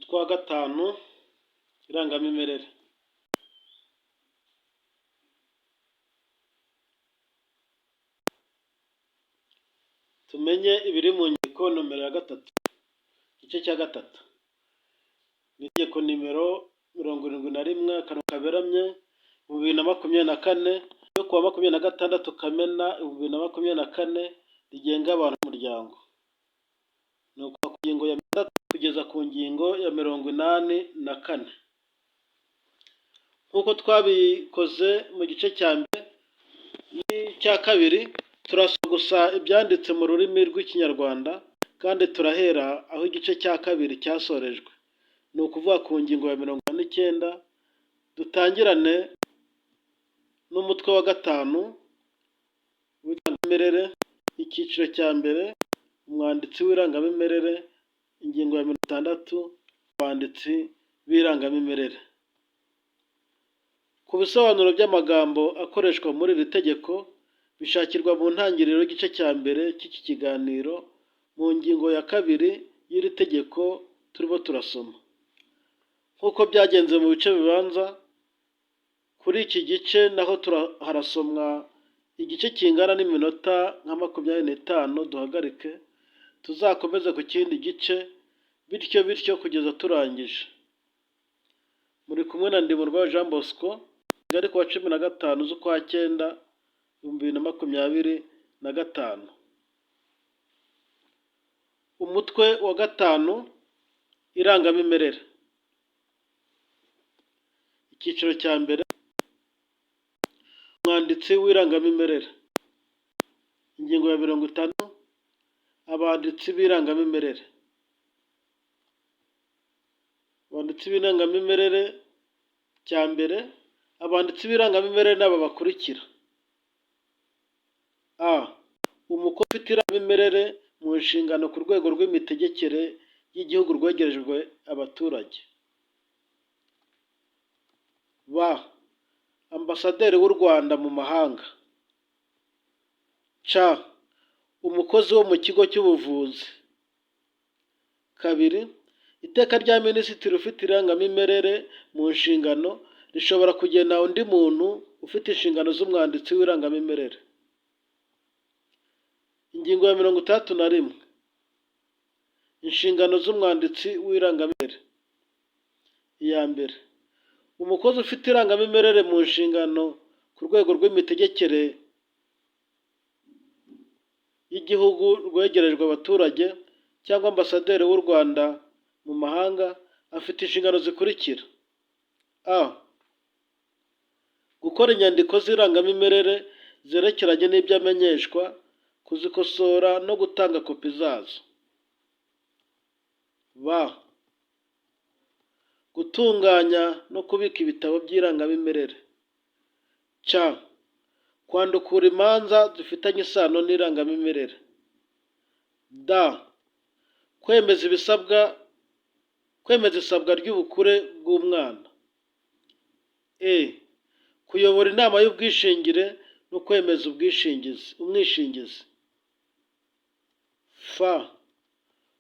Umutwe wa gatanu, irangamimerere. Tumenye ibiri mu nyandiko nomero ya gatatu, igice cya gatatu. Ni itegeko nimero 71 akarongo kaberamye 2024 yo kuwa 26 Kamena 2024 rigenga abantu n'umuryango. Ni ukuva ku ngingo ya 3 kugeza ku ngingo ya 84. Nk'uko twabikoze mu gice cya mbere n'icya kabiri, turasoma gusa ibyanditse mu rurimi rw'Ikinyarwanda kandi turahera aho igice cya kabiri cyasorejwe. Ni ukuvuga ku ngingo ya 49. Dutangirane n'umutwe wa gatanu w'irangamimerere, icyiciro cya mbere, umwanditsi w'irangamimerere, ingingo ya 60, abanditsi b'irangamimerere. Ku bisobanuro by'amagambo akoreshwa muri iri tegeko bishakirwa mu ntangiriro y'igice cya mbere cy'iki kiganiro mu ngingo ya 2 y'iri tegeko turimo turasoma. Nk'uko byagenze mu bice bibanza, kuri iki gice naho harasomwa igice kingana n'iminota nka 25. Duhagarike tuzakomeze ku kindi gice bityo kugeza turangije. Muri kumwe na Ndimurwa Jean Bosco, Kigali kuwa 15 z'ukwa 9 2025. Umutwe wa gatanu, irangamimerere. Icyiciro cya mbere, umwanditsi w'irangamimerere. Ingingo ya 50, abanditsi b'irangamimerere. Abanditsi b'irangamimerere cya mbere, abanditsi b'irangamimerere n'aba bakurikira: a. Umukozi ufite irangamimerere mu nshingano ku rwego rw'imitegekere y'igihugu rwegerejwe abaturage. b. Ambasaderi w'u Rwanda mu mahanga. c. Umukozi wo mu kigo cy'ubuvuzi. 2. Iteka rya Minisitiri ufite irangamimerere mu nshingano rishobora kugena undi muntu ufite inshingano z'umwanditsi w'irangamimerere. Ingingo ya 61. Inshingano z'umwanditsi w'irangamimerere. Iya mbere, umukozi ufite irangamimerere mu nshingano ku rwego rw'imitegekere y'igihugu rwegerejwe abaturage cyangwa ambasaderi w'u Rwanda mu mahanga afite inshingano zikurikira: a. Gukora inyandiko z'irangamimerere zerekeranye n'ibyo amenyeshwa, kuzikosora no gutanga kopi zazo. b. Gutunganya no kubika ibitabo by'irangamimerere. c. Kwandukura imanza zifitanye isano n'irangamimerere. d. Kwemeza isabwa ry'ubukure bw'umwana. e. Kuyobora inama y'ubwishingire no kwemeza umwishingizi. f.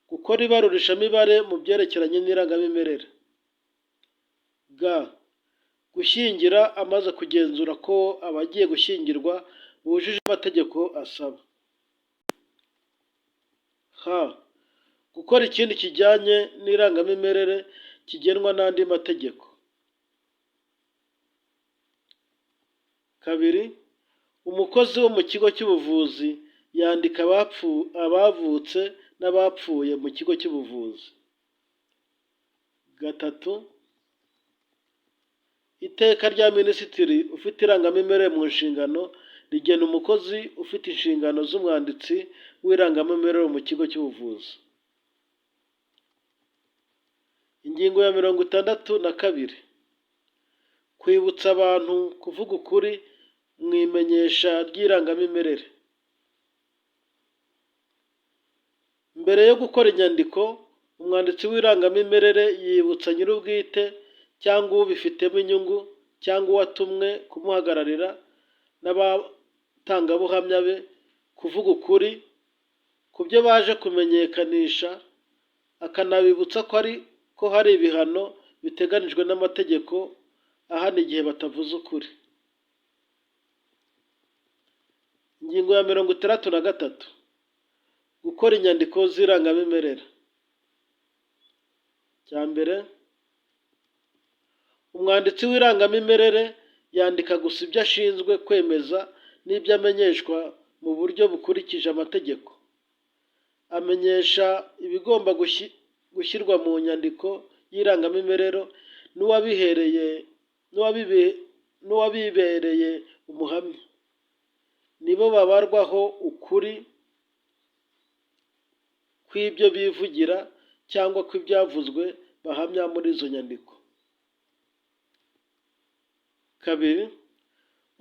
Gukora ibarurishamibare mu byerekeranye n'irangamimerere. g. Gushyingira amaze kugenzura ko abagiye gushyingirwa bujuje amategeko asaba. h. Gukora ikindi kijyanye n'irangamimerere kigenwa n'andi mategeko. 2. Umukozi wo mu kigo cy'ubuvuzi yandika abavutse n'abapfuye mu kigo cy'ubuvuzi. 3. Iteka rya Minisitiri ufite irangamimerere mu nshingano rigena umukozi ufite inshingano z'umwanditsi w'irangamimerere mu kigo cy'ubuvuzi. Ingingo ya 62. Kwibutsa abantu kuvuga ukuri mu imenyesha ry'irangamimerere. Mbere yo gukora inyandiko, umwanditsi w'irangamimerere yibutsa nyir'ubwite cyangwa ubifitemo inyungu cyangwa uwatumwe kumuhagararira n'abatangabuhamya be kuvuga ukuri ku byo baje kumenyekanisha, akanabibutsa ko ko hari ibihano biteganijwe n'amategeko ahana igihe batavuze ukuri. Ingingo ya 63. Gukora inyandiko z'irangamimerere. Cya mbere, umwanditsi w'irangamimerere yandika gusa ibyo ashinzwe kwemeza n'ibyo amenyeshwa mu buryo bukurikije amategeko. Amenyesha ibigomba gushyirwa mu nyandiko y'irangamimerere n'uwabibereye umuhamya. Nibo babarwaho ukuri kw'ibyo bivugira cyangwa kw'ibyavuzwe bahamya muri izo nyandiko. Kabiri,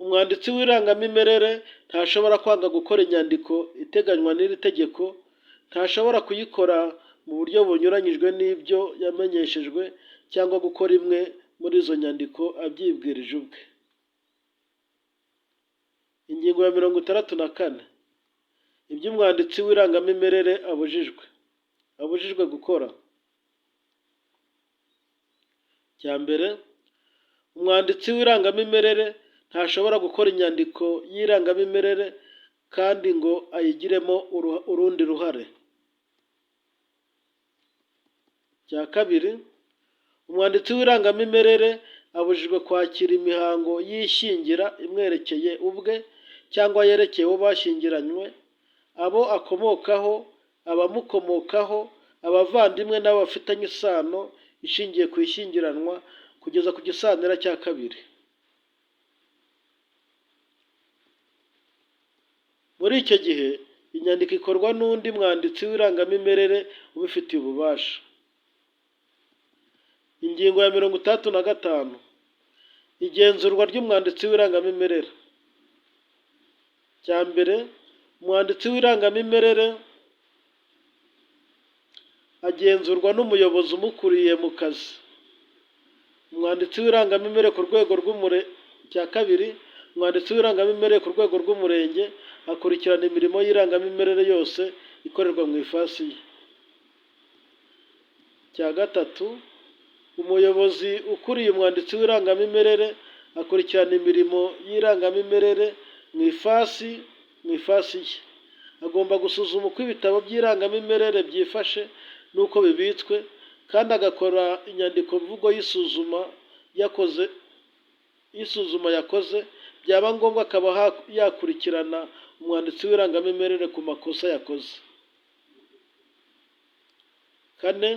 umwanditsi w'irangamimerere ntashobora kwanga gukora inyandiko iteganywa n'iri tegeko, ntashobora kuyikora mu buryo bunyuranyijwe n'ibyo yamenyeshejwe cyangwa gukora imwe muri izo nyandiko abyibwirije ubwe. Ingingo ya 64. Ibyo umwanditsi w'irangamimerere abujijwe gukora. Cya mbere, umwanditsi w'irangamimerere ntashobora gukora inyandiko y'irangamimerere kandi ngo ayigiremo urundi ruhare. Cya kabiri, umwanditsi w'irangamimerere abujijwe kwakira imihango y'ishyingira imwerekeye ubwe cyangwa yerekeye uwo bashyingiranywe, abo akomokaho, abamukomokaho, abavandimwe n'abo bafitanye isano ishingiye ku ishyingiranwa kugeza ku gisanira cya kabiri. Muri icyo gihe inyandiko ikorwa n'undi mwanditsi w'irangamimerere ubifitiye ububasha. Ingingo ya 65. Igenzurwa ry'umwanditsi w'irangamimerere. Cya mbere, umwanditsi w'irangamimerere agenzurwa n'umuyobozi umukuriye mu kazi. Umwanditsi w'irangamimerere ku rwego Cya kabiri, umwanditsi w'irangamimerere ku rwego rw'umurenge akurikirana imirimo y'irangamimerere yose ikorerwa mu ifasi ye. Cya gatatu, umuyobozi ukuriye umwanditsi w'irangamimerere akurikirana imirimo y'irangamimerere mu ifasi ye. Agomba gusuzuma uko ibitabo by'irangamimerere byifashe n'uko bibitswe, kandi agakora inyandiko mvugo y'isuzuma yakoze, byaba ngombwa akaba yakurikirana umwanditsi w'irangamimerere ku makosa yakoze. Kane,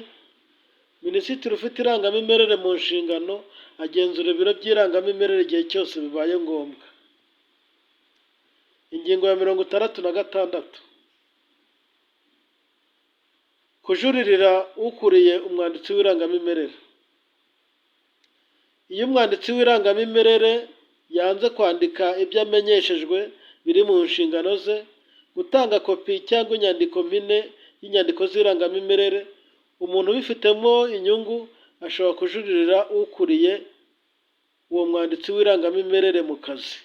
Minisitiri ufite irangamimerere mu nshingano agenzura ibiro by'irangamimerere igihe cyose bibaye ngombwa. Ingingo ya 66. Kujuririra ukuriye umwanditsi w'irangamimerere. Iyo umwanditsi w'irangamimerere yanze kwandika ibyo amenyeshejwe biri mu nshingano ze, gutanga kopi cyangwa inyandiko mpine y'inyandiko z'irangamimerere, umuntu ubifitemo inyungu ashobora kujuririra ukuriye uwo mwanditsi w'irangamimerere mu kazi.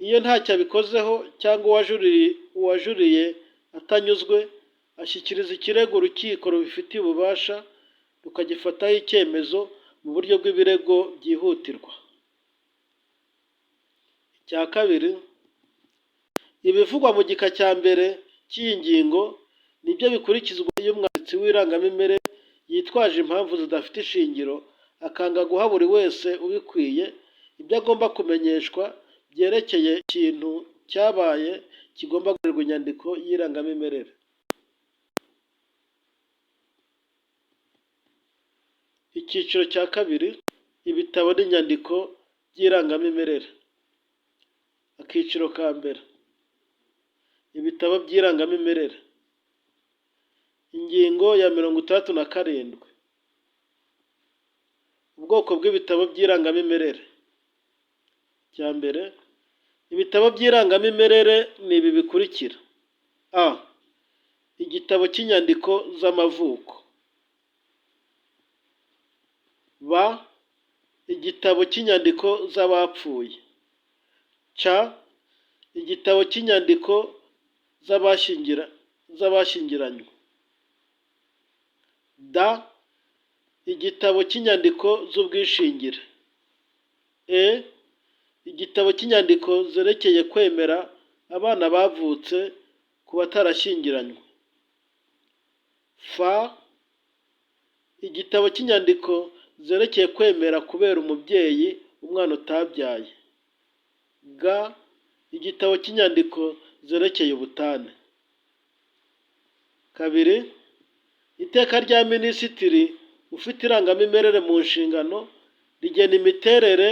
Iyo ntacyo abikozeho cyangwa uwajuriye atanyuzwe, ashyikiriza ikirego urukiko rubifitiye ububasha rukagifataho icyemezo mu buryo bw'ibirego byihutirwa. Icya kabiri, ibivugwa mu gika cya mbere cy'iyi ngingo nibyo bikurikizwa iyo umwanditsi w'irangamimerere yitwaje impamvu zidafite ishingiro akanga guha buri wese ubikwiye ibyo agomba kumenyeshwa byerekeye ikintu cyabaye kigomba gukorerwa inyandiko y'irangamimerere. Icyiciro cya kabiri, ibitabo n'inyandiko by'irangamimerere. Akiciro ka mbere, ibitabo by'irangamimerere. Ingingo ya 67. Ubwoko bw'ibitabo by'irangamimerere. Cya mbere, ibitabo by'irangamimerere ni ibi bikurikira: A. Igitabo cy'inyandiko z'amavuko. B. Igitabo cy'inyandiko z'abapfuye. C. Igitabo cy'inyandiko z'abashyingiranywe. D. Igitabo cy'inyandiko z'ubwishingire. E. Igitabo cy'inyandiko zerekeye kwemera abana bavutse ku batarashyingiranywe. F. Igitabo cy'inyandiko zerekeye kwemera kubera umubyeyi umwana utabyaye. G. Igitabo cy'inyandiko zerekeye ubutane. 2. Iteka rya Minisitiri ufite irangamimerere mu nshingano rigena imiterere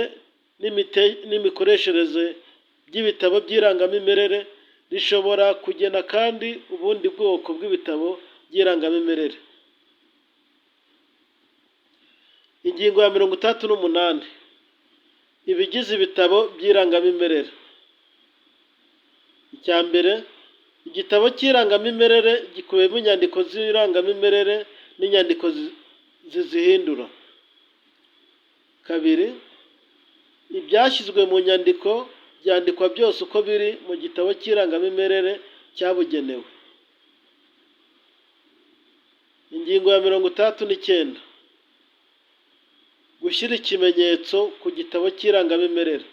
n'imikoreshereze by'ibitabo by'irangamimerere. Rishobora kugena kandi ubundi bwoko bw'ibitabo by'irangamimerere. Ingingo ya 68. Ibigize ibitabo by'irangamimerere. Icya mbere, igitabo cy'irangamimerere gikubiyemo inyandiko z'irangamimerere n'inyandiko zizihindura. 2. Ibyashyizwe mu nyandiko byandikwa byose uko biri mu gitabo cy'irangamimerere cyabugenewe. Ingingo ya 69. Gushyira ikimenyetso ku gitabo cy'irangamimerere.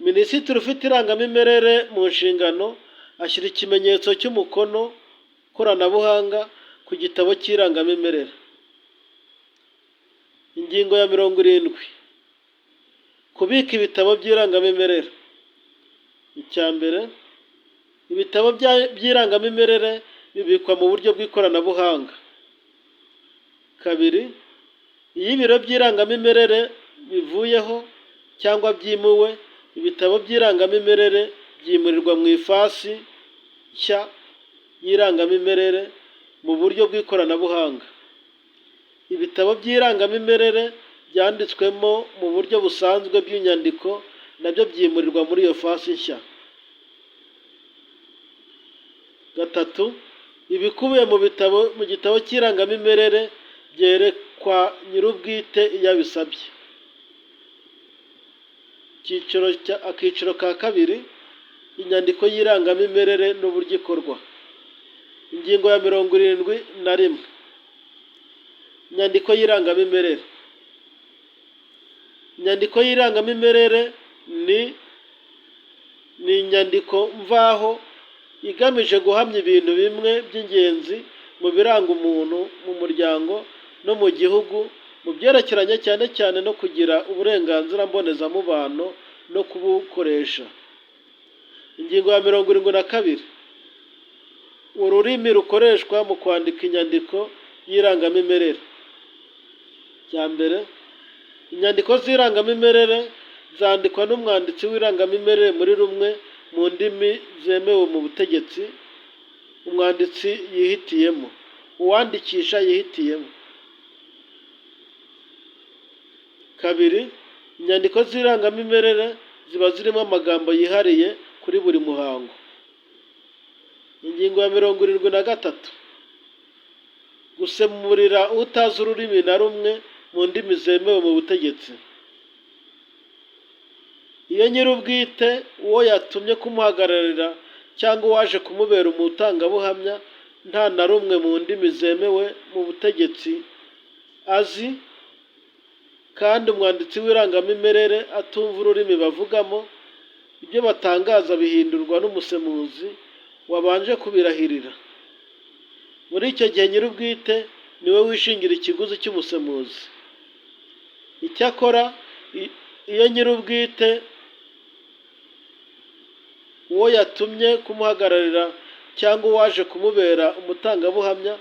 Minisitiri ufite irangamimerere mu nshingano ashyira ikimenyetso cy'umukono koranabuhanga ku gitabo cy'irangamimerere. Ingingo ya 70. Kubika ibitabo by'irangamimerere. Icya mbere, ibitabo by'irangamimerere bibikwa mu buryo bw'ikoranabuhanga. 2. Iyo ibiro by'irangamimerere bivuyeho cyangwa byimuwe, ibitabo by'irangamimerere byimurirwa mu ifasi nshya y'irangamimerere mu buryo bw'ikoranabuhanga. Ibitabo by'irangamimerere byanditswemo mu buryo busanzwe bw'inyandiko nabyo byimurirwa muri iyo fasi nshya. 3. Ibikubiye mu gitabo cy'irangamimerere byerekwa nyir'ubwite iyo abisabye. Akiciro ka 2. Inyandiko y'irangamimerere n'uburyo ikorwa. Ingingo ya 71. Inyandiko y'irangamimerere. Inyandiko y'irangamimerere ni inyandiko mvaho igamije guhamya ibintu bimwe by'ingenzi mu biranga umuntu mu muryango no mu gihugu, mu byerekeranye cyane cyane no kugira uburenganzira mbonezamubano no kubukoresha. Ingingo ya 72. Ururimi rukoreshwa mu kwandika inyandiko y'irangamimerere. Icya mbere, inyandiko z'irangamimerere zandikwa n'umwanditsi w'irangamimerere muri rumwe mu ndimi zemewe mu butegetsi umwanditsi yihitiyemo, uwandikisha yihitiyemo. 2. Inyandiko z'irangamimerere ziba zirimo amagambo yihariye kuri buri muhango. Ingingo ya 73. Gusemurira utazi ururimi na rumwe mu ndimi zemewe mu butegetsi. Iyo nyir'ubwite uwo yatumye kumuhagararira cyangwa uwaje kumubera umutangabuhamya nta na rumwe mu ndimi zemewe mu butegetsi azi, kandi umwanditsi w'irangamimerere atumva ururimi bavugamo, ibyo batangaza bihindurwa n'umusemuzi wabanje kubirahirira. Muri icyo gihe nyir'ubwite niwe wishingira ikiguzi cy'umusemuzi. Icyakora iyo nyir'ubwite uwo yatumye kumuhagararira cyangwa uwaje kumubera umutangabuhamya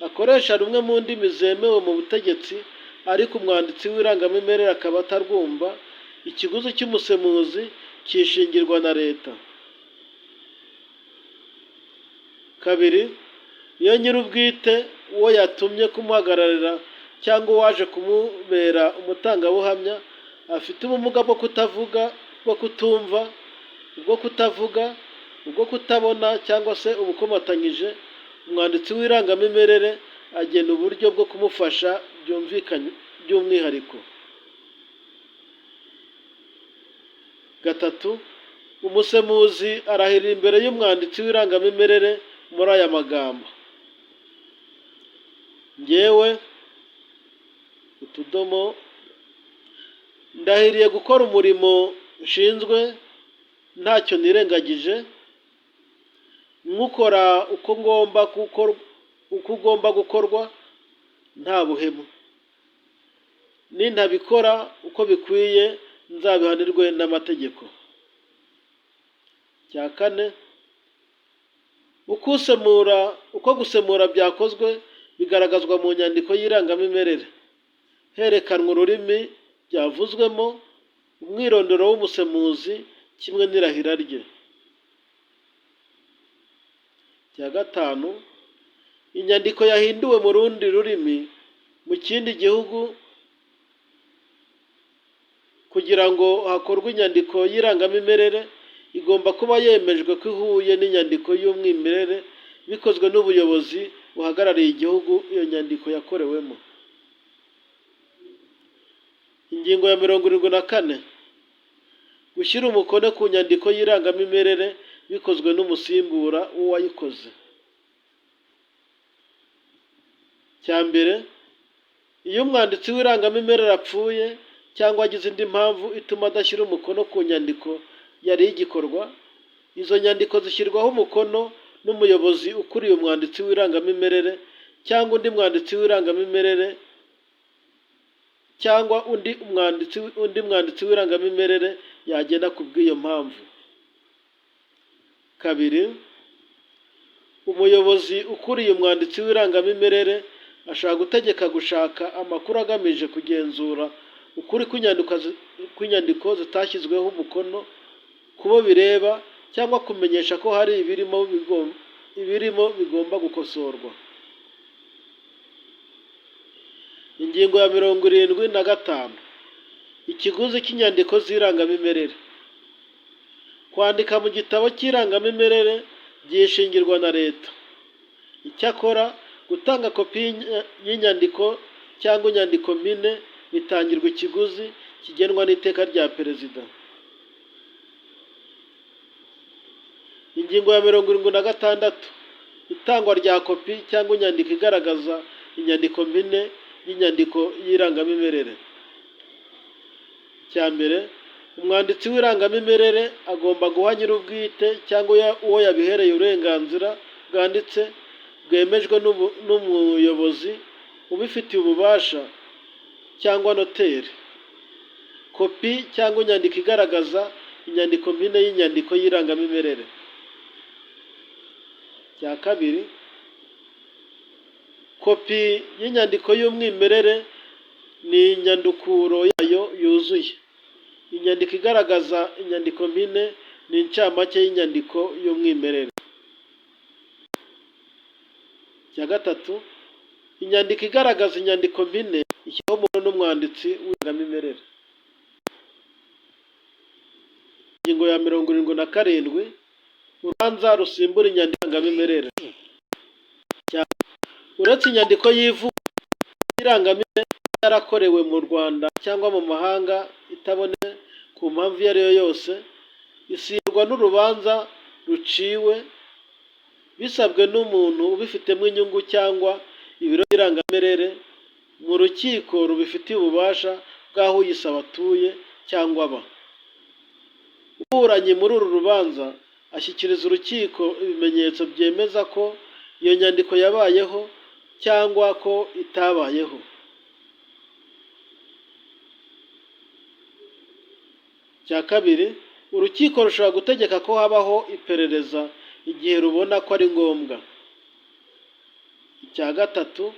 akoresha rumwe mu ndimi zemewe mu butegetsi ariko umwanditsi w'irangamimerere akaba atarwumva, ikiguzi cy'umusemuzi cyishingirwa na leta. 2. Iyo nyir'ubwite uwo yatumye kumuhagararira cyangwa uwaje kumubera umutangabuhamya afite ubumuga bwo kutumva, ubwo kutavuga, ubwo kutabona cyangwa se ubukomatanyije, umwanditsi w'irangamimerere agena uburyo bwo kumufasha by'umwihariko. 3. Umusemuzi arahirira imbere y'umwanditsi w'irangamimerere muri aya magambo: njyewe utudomo ndahiriye gukora umurimo nshinzwe ntacyo nirengagije, nkukora uko ugomba gukorwa nta buhemu. Nintabikora uko bikwiye nzabihanirwe n'amategeko. Cya kane, uko gusemura byakozwe bigaragazwa mu nyandiko y'irangamimerere, herekanwa ururimi byavuzwemo, umwirondoro w'umusemuzi kimwe n'irahira rye. Cya gatanu, inyandiko yahinduwe mu rundi rurimi mu kindi gihugu kugira ngo hakorwe inyandiko y'irangamimerere igomba kuba yemejwe ko ihuye n'inyandiko y'umwimerere bikozwe n'ubuyobozi buhagarariye igihugu iyo nyandiko yakorewemo. Ingingo ya 74, gushyira umukono ku nyandiko y'irangamimerere bikozwe n'umusimbura w'uwayikoze. Cya mbere, iyo umwanditsi w'irangamimerere apfuye cyangwa agize indi mpamvu ituma adashyira umukono ku nyandiko yari igikorwa, izo nyandiko zishyirwaho umukono n'umuyobozi ukuriye umwanditsi w'irangamimerere cyangwa undi mwanditsi w'irangamimerere cyangwa undi mwanditsi w'irangamimerere yagenda ku bw'iyo mpamvu. Kabiri, umuyobozi ukuriye umwanditsi w'irangamimerere ashobora gutegeka gushaka amakuru agamije kugenzura ukuri kw'inyandiko zitashyizweho umukono ku bo bireba cyangwa kumenyesha ko hari ibirimo bigomba gukosorwa. Ingingo ya 75, ikiguzi cy'inyandiko z'irangamimerere. Kwandika mu gitabo cy'irangamimerere byishingirwa na leta. Icyakora gutanga kopi y'inyandiko cyangwa inyandiko mpine bitangirwa ikiguzi kigenwa n'iteka rya perezida. Ingingo ya 76, itangwa rya kopi cyangwa inyandiko igaragaza inyandiko mpine y'inyandiko y'irangamimerere. Cya mbere, umwanditsi w'irangamimerere agomba guha nyir'ubwite cyangwa uwo yabihereye uburenganzira bwanditse bwemejwe n'umuyobozi ubifitiye ububasha cyangwa noteri kopi cyangwa inyandiko igaragaza inyandiko mpine y'inyandiko y'irangamimerere. Cya kabiri, kopi y'inyandiko y'umwimerere ni inyandukuro yayo yuzuye. Inyandiko igaragaza inyandiko mpine ni incamake y'inyandiko y'umwimerere. Cya gatatu, inyandiko igaragaza inyandiko mpine ishyirwaho umukono n'umwanditsi w'irangamimerere. Ingingo ya 77, urubanza rusimbura inyandiko y'irangamimerere. Uretse inyandiko y'irangamimerere yarakorewe mu Rwanda cyangwa mu mahanga itaboneye ku mpamvu iyo ari yo yose, isibwa n'urubanza ruciwe bisabwe n'umuntu ubifitemo inyungu cyangwa ibiro by'irangamimerere mu rukiko rubifitiye ububasha bw'aho uyisaba atuye cyangwa aba. Uburanyi muri uru rubanza ashyikiriza urukiko ibimenyetso byemeza ko iyo nyandiko yabayeho cyangwa ko itabayeho. Cya kabiri, urukiko rushobora gutegeka ko habaho iperereza igihe rubona ko ari ngombwa. Icya gatatu,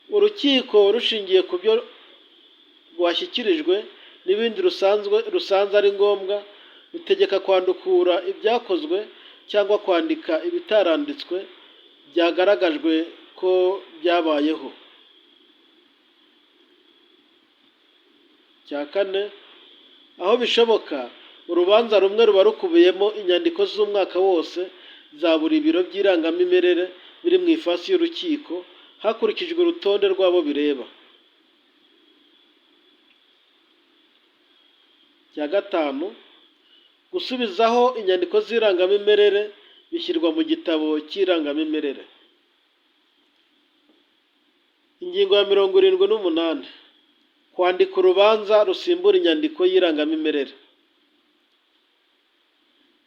urukiko rushingiye ku byo rwashyikirijwe n'ibindi rusanze ari ngombwa rutegeka kwandukura ibyakozwe cyangwa kwandika ibitaranditswe byagaragajwe ko byabayeho. Cya kane, aho bishoboka urubanza rumwe ruba rukubiyemo inyandiko z'umwaka wose za buri biro by'irangamimerere biri mu ifasi y'urukiko hakurikijwe urutonde rw'abo bireba. Cya gatanu, gusubizaho inyandiko z'irangamimerere bishyirwa mu gitabo cy'irangamimerere. Ingingo ya 78. Kwandika urubanza rusimbura inyandiko y'irangamimerere.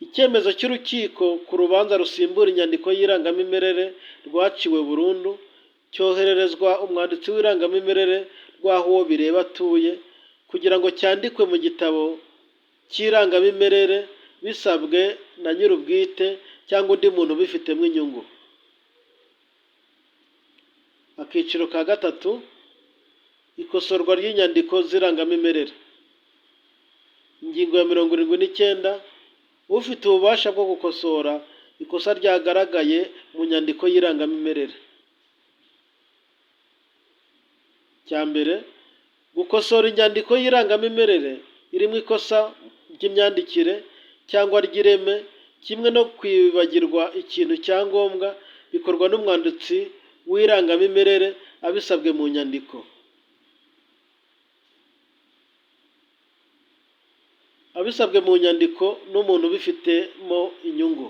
Icyemezo cy'urukiko ku rubanza rusimbura inyandiko y'irangamimerere rwaciwe burundu cyohererezwa umwanditsi w'irangamimerere rw'aho uwo bireba atuye kugira ngo cyandikwe mu gitabo cy'irangamimerere bisabwe na nyir'ubwite cyangwa undi muntu ubifitemo inyungu. Akiciro ka 3. Ikosorwa ry'inyandiko z'irangamimerere. Ingingo ya 79. Ufite ububasha bwo gukosora ikosa ryagaragaye mu nyandiko y'irangamimerere. Cya mbere, gukosora inyandiko y'irangamimerere irimo ikosa ry'imyandikire cyangwa ry'ireme kimwe no kwibagirwa ikintu cya ngombwa bikorwa n'umwanditsi w'irangamimerere abisabwe mu nyandiko. N'umuntu ubifitemo inyungu.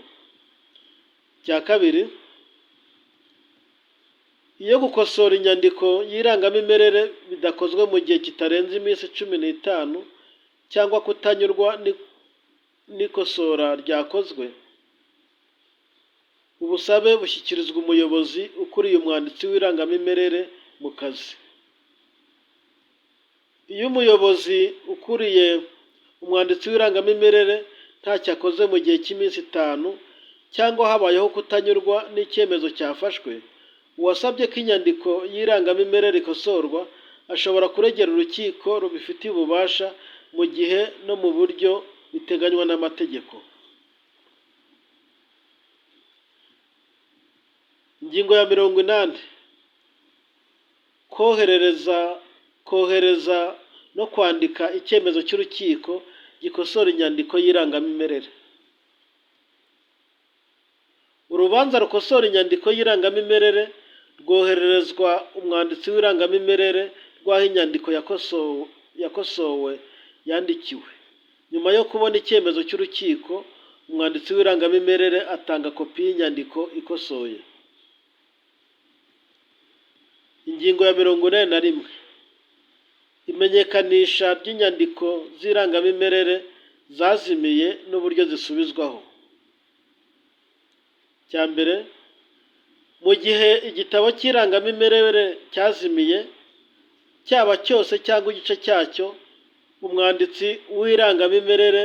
Cya kabiri, iyo gukosora inyandiko y'irangamimerere bidakozwe mu gihe kitarenze iminsi 15 cyangwa kutanyurwa n'ikosora ryakozwe, ubusabe bushyikirizwa umuyobozi ukuriye umwanditsi w'irangamimerere mu kazi. Iyo umuyobozi ukuriye umwanditsi w'irangamimerere ntacyo akoze mu gihe cy'iminsi 5 cyangwa habayeho kutanyurwa n'icyemezo cyafashwe, uwasabye ko inyandiko y'irangamimerere ikosorwa ashobora kuregera urukiko rubifitiye ububasha mu gihe no mu buryo biteganywa n'amategeko. Ingingo ya 80. Kohereza no kwandika icyemezo cy'urukiko gikosora inyandiko y'irangamimerere. Urubanza rukosora inyandiko y'irangamimerere rwohererezwa umwanditsi w'irangamimerere rw'aho inyandiko yakosowe yandikiwe. Nyuma yo kubona icyemezo cy'urukiko, umwanditsi w'irangamimerere atanga kopi y'inyandiko ikosoye. Ingingo ya 81. Imenyekanisha ry'inyandiko z'irangamimerere zazimiye n'uburyo zisubizwaho. Cya mbere, mu gihe igitabo cy'irangamimerere cyazimiye cyaba cyose cyangwa igice cyacyo, umwanditsi w'irangamimerere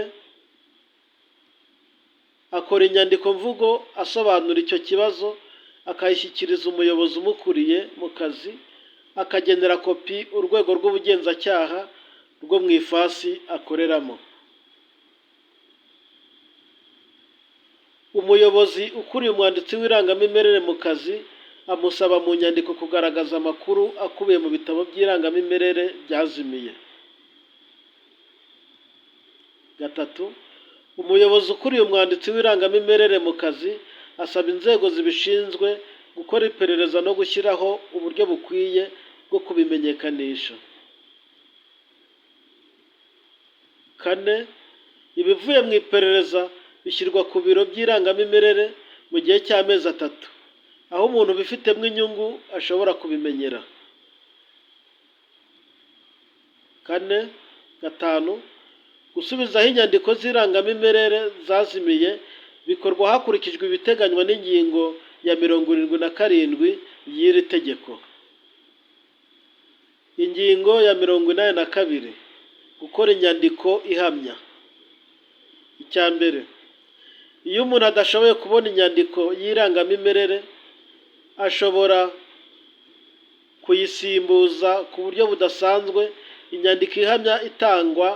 akora inyandiko mvugo asobanura icyo kibazo, akayishyikiriza umuyobozi umukuriye mu kazi, akagenera kopi urwego rw'ubugenzacyaha rwo mu ifasi akoreramo. Umuyobozi ukuriye umwanditsi w'irangamimerere mu kazi amusaba mu nyandiko kugaragaza amakuru akubiye mu bitabo by'irangamimerere byazimiye. 3. Umuyobozi ukuriye umwanditsi w'irangamimerere mu kazi asaba inzego zibishinzwe gukora iperereza no gushyiraho uburyo bukwiye bwo kubimenyekanisha. 4. Ibivuye mu iperereza bishyirwa ku biro by'irangamimerere mu gihe cy'amezi 3, aho umuntu ubifitemo inyungu ashobora kubimenyera. 5. Gusubizaho inyandiko z'irangamimerere zazimiye bikorwa hakurikijwe ibiteganywa n'ingingo ya 77 y'iri tegeko. Ingingo ya 82. Gukora inyandiko ihamya. Icya mbere, iyo umuntu adashoboye kubona inyandiko y'irangamimerere ashobora kuyisimbuza ku buryo budasanzwe. Inyandiko ihamya itangwa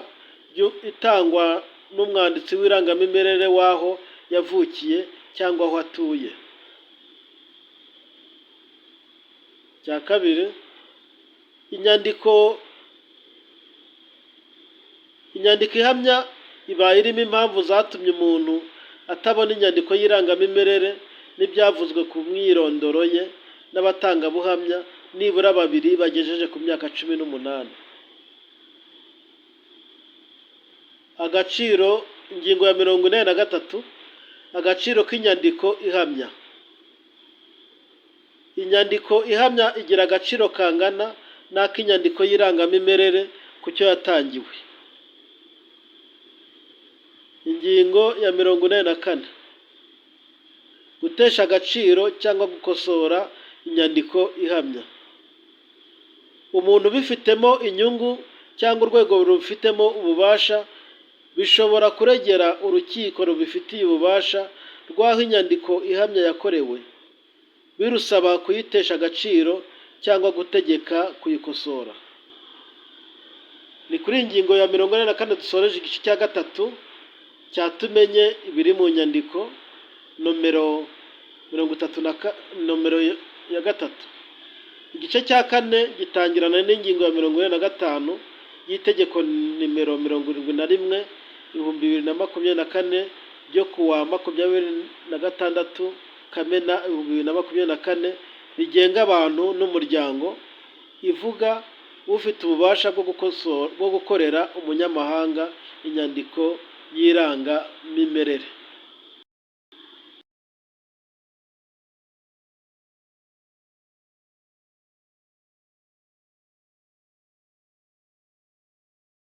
n'umwanditsi w'irangamimerere w'aho yavukiye cyangwa aho atuye. Cya kabiri, inyandiko ihamya ibaye irimo impamvu zatumye umuntu atabona inyandiko y'irangamimerere n'ibyavuzwe ku mwirondoro ye n'abatangabuhamya nibura 2 bagejeje ku myaka 18. Agaciro. Ingingo ya 83. Agaciro k'inyandiko ihamya. Inyandiko ihamya igira agaciro kangana n'ak'inyandiko y'irangamimerere ku cyo yatangiwe. Ingingo ya 44. Gutesha agaciro cyangwa gukosora inyandiko ihamya. Umuntu ubifitemo inyungu cyangwa urwego rubifitemo ububasha bishobora kuregera urukiko rubifitiye ububasha rw'aho inyandiko ihamya yakorewe, birusaba kuyitesha agaciro cyangwa gutegeka kuyikosora. Ni kuri ingingo ya 44 dusoreje igice cya gatatu cyatumenye ibiri mu nyandiko nomero ya gatatu. Igice cya kane gitangirana n'ingingo ya 45 y'itegeko nimero 71/2024 ryo kuwa 26 Kamena 2024 rigenga abantu n'umuryango, ivuga ufite ububasha bwo gukorera umunyamahanga inyandiko y'irangamimerere.